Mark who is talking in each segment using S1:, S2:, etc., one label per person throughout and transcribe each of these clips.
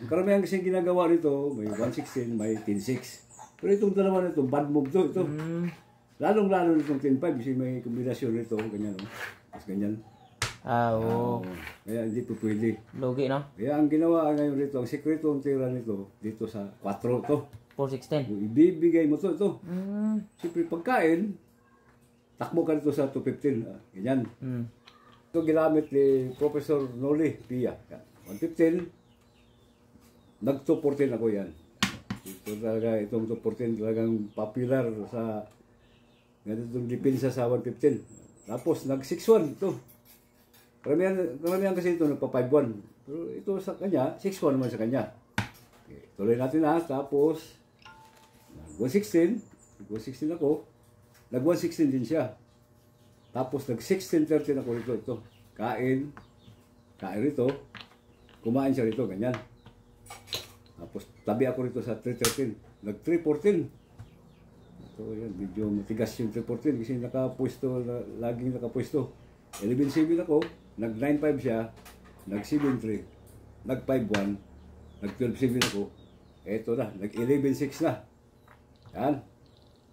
S1: Karamihan kasi ginagawa nito, may 116, may 10-6. Pero itong dalawa na ito, bad move to. Ito. Lalong-lalo nitong 10-5 kasi may kombinasyon nito. Ganyan, no? Tapos ganyan.
S2: Oo.
S1: Kaya hindi po pwede.
S2: Lugi, no?
S1: Kaya ang ginawa ngayon dito, ang sekreto ng tira nito, dito sa 4 to.
S2: 416.
S1: Ibibigay mo to, ito. Siyempre pagkain, takbo ka dito sa 215. Ganyan. Ito ginamit ni Professor Noli Pia. 115, nag-214 ako yan. Ito talaga, itong 214 talagang popular sa ganitong depensa sa 115. Tapos nag-61 ito. Karamihan kasi ito nagpa-5-1. Pero ito sa kanya, 6-1 naman sa kanya. Okay, tuloy natin na. Tapos, nag-116. Nag-116 ako. Nag-116 din siya. Tapos, nag-16-13 ako rito. Ito. Kain rito. Kumain siya rito. Ganyan. Tapos, tabi ako rito sa 3-13. Nag-3-14. Ito, yan. Medyo matigas yung 3-14 kasi nakapwesto, laging nakapwesto. 11-7 ako. Nag-9-5 siya, nag-7-3, nag-5-1, nag-12-7 ako. Eto na, nag-11-6 na. Yan.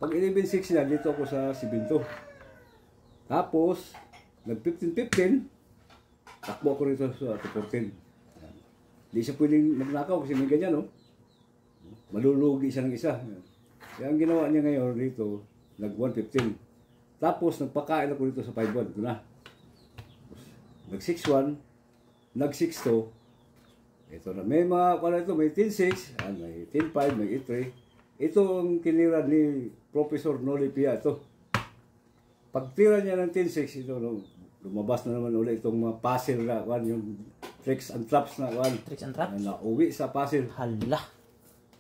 S1: Pag 11-6 na, dito ako sa 7-2. Tapos, nag-15-15, takbo ako rito sa 14. Hindi siya pwedeng magnakaw kasi may ganyan, no? Malulugi siya ng isa. Kaya ang ginawa niya ngayon dito, nag-1-15. Tapos, nagpakain ako dito sa 5-1. Ito na. Nag-6-1, nag-6-2. Ito na. May mga, may 10-6, may 10-5, may 8-3. Ito ang kinira ni Professor Noli Pia. Ito. Pag tira niya ng 10-6, ito, lumabas na naman ulit itong mga puzzle na, yung tricks and traps na,
S2: Tricks and traps?
S1: Na uwi sa puzzle.
S2: Hala.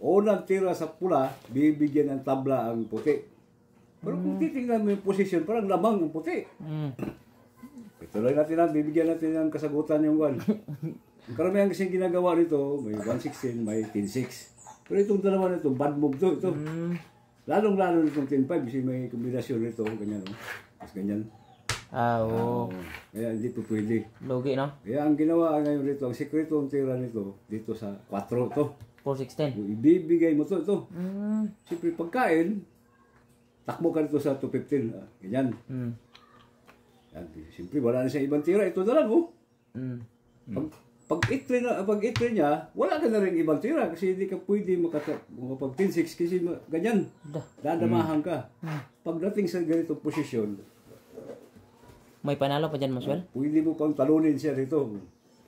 S1: Unang tira sa pula, bibigyan ng tabla ang puti. Pero kung titingnan mo yung position, parang lamang ang puti. Tuloy natin na, bibigyan natin ng kasagutan yung one. Ang karamihan kasi ginagawa nito, may 116, may 10-6. Pero itong dalawa na ito, bad move to. Ito. Lalong-lalo nitong 10-5 kasi may kombinasyon nito. Ganyan, no? Tapos ganyan.
S2: Oo.
S1: Kaya hindi po pwede.
S2: Lugi, no?
S1: Kaya ang ginawa ngayon dito, ang sekreto ng tira nito, dito sa 4 to.
S2: 416.
S1: Ibibigay mo to. Siyempre pagkain, takbo ka dito sa 215. Ganyan. Yan, siyempre wala na siyang ibang tira, ito na lang, oh. Pag itry niya, wala ka na rin ibang tira kasi hindi ka pwede makapag 10-6 kasi ganyan, dadamahan ka. Pagdating sa ganitong posisyon,
S2: may panalo pa dyan, Maswell?
S1: Pwede mo pang talunin siya rito.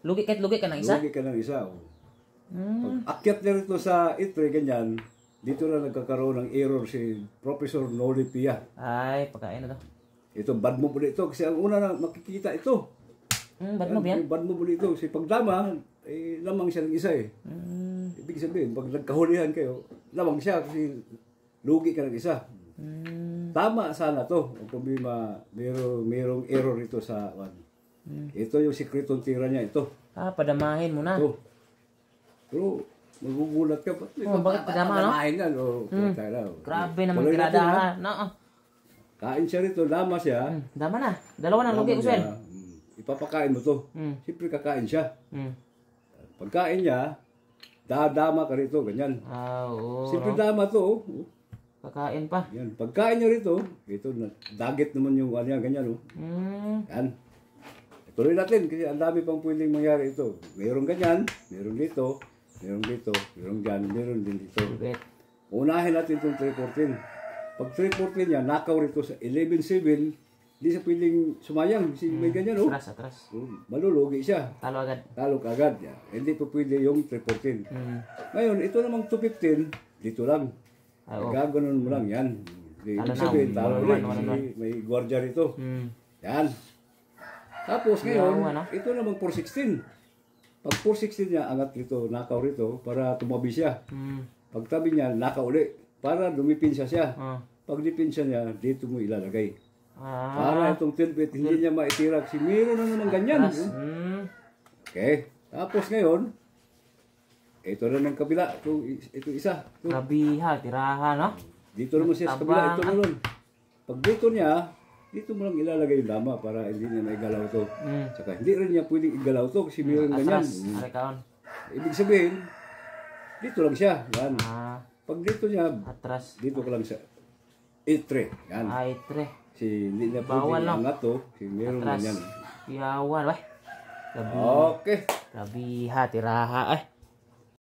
S2: Lugi ka ng isa?
S1: Lugi ka ng isa, oh. Pag akyat niya rito sa itry, ganyan, dito na nagkakaroon ng error si Professor Noli Pia.
S2: Ay, pagkain na to.
S1: Ito, bad move ulit ito. Kasi ang una na makikita ito.
S2: Bad move yan?
S1: Bad move ulit ito. Kasi pagdama, lamang siya ng isa eh. Ibig sabihin, pag nagkahulihan kayo, lamang siya kasi lugi ka ng isa. Tama sana to. Ang problema, mayroong error ito sa one. Ito yung sikretong tira niya. Ito.
S2: Padamahin mo na.
S1: Ito. Pero, magugulat ka.
S2: Bakit padama, no?
S1: Padamahin na.
S2: Grabe naman tiradahan.
S1: Kain siya rito, dama siya.
S2: Dama na. Dalawa na lugi, Maswell.
S1: Ipapakain mo to. Siyempre kakain siya. Pagkain niya, dadama ka rito, ganyan.
S2: Oo.
S1: Siyempre dama to.
S2: Kakain pa.
S1: Yan. Pagkain niya rito, ito, dagit naman yung ano yan, ganyan. Yan. Tuloy natin kasi ang dami pang pwedeng mangyari ito. Mayroong ganyan, mayroong dito, mayroong dito, mayroong dyan, mayroong din dito. Unahin natin itong 314. Pag 314 niya, nakaw rito sa 11-7, hindi siya pwedeng sumayang. Kasi may ganyan, oh.
S2: Atras.
S1: Malulugi siya.
S2: Talo agad.
S1: Talo agad. Yeah. Hindi po pwede yung 314. Ngayon, ito namang 215, dito lang. Gaganon mo lang yan. Ibig sabihin, talo ulit. May gwardiya rito. Yan. Tapos ngayon, ito namang 416. Pag 416 niya, angat rito, nakaw rito, para tumabi siya. Pag tabi niya, nakaw ulit. Para dumipinsya siya. Pag dipinsya niya, dito mo ilalagay. Para itong 12-8, hindi niya maitira. Kasi meron na naman ganyan. Okay. Tapos ngayon, ito na ng kabila. Ito isa.
S2: Kabiha, tirahan, no?
S1: Dito naman siya sa kabila. Ito naman. Pag dito niya, dito mo lang ilalagay yung dama para hindi niya maigalaw to. Saka hindi rin niya pwedeng igalaw to kasi meron ganyan.
S2: Arekaon.
S1: Ibig sabihin, Dito lang siya. Yan.
S2: Ah,
S1: Pag dito niya,
S2: atras.
S1: dito ka lang sa itre. Yan.
S2: Ay, tre.
S1: Si hindi na
S2: Bawal,
S1: pwede
S2: no?
S1: angat to. Si meron
S2: Atras.
S1: ganyan.
S2: Piyawan, weh. Grabe.
S1: Okay.
S2: Grabe ha, tiraha. Ay,